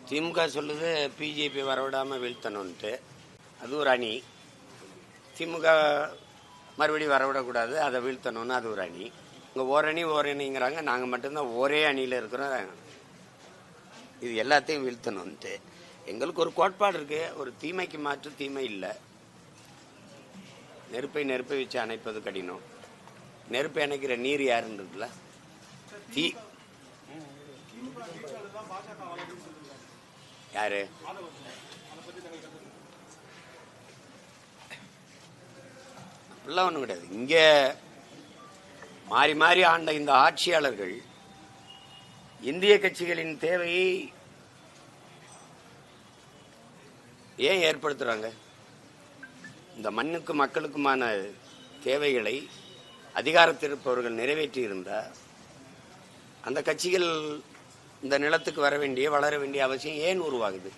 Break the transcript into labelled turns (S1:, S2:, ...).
S1: திமுக சொல்லுது பிஜேபி வரவிடாமல் வீழ்த்தணுன்ட்டு, அது ஒரு அணி. திமுக மறுபடியும் வரவிடக்கூடாது, அதை வீழ்த்தணும்னு அது ஒரு அணி. இங்கே ஓரணிங்கிறாங்க, நாங்கள் மட்டும்தான் ஒரே அணியில் இருக்கிறோம், இது எல்லாத்தையும் வீழ்த்தணுன்ட்டு. எங்களுக்கு ஒரு கோட்பாடு இருக்கு, ஒரு தீமைக்கு மாற்று தீமை இல்லை. நெருப்பை வச்சு அணைப்பது கடினம். நெருப்பை அணைக்கிற நீர் யாருன்னு இருக்குல்ல, தீ யாரு? அப்படிலாம் ஒன்றும் கிடையாது. இங்கே மாறி மாறி ஆண்ட இந்த ஆட்சியாளர்கள் இந்திய கட்சிகளின் தேவையை ஏன் ஏற்படுத்துறாங்க? இந்த மண்ணுக்கும் மக்களுக்குமான தேவைகளை அதிகாரத்தில் இருப்பவர்கள் நிறைவேற்றி இருந்தால் அந்த கட்சிகள் இந்த நிலத்துக்கு வர வேண்டிய வளர வேண்டிய அவசியம் ஏன் உருவாகுது?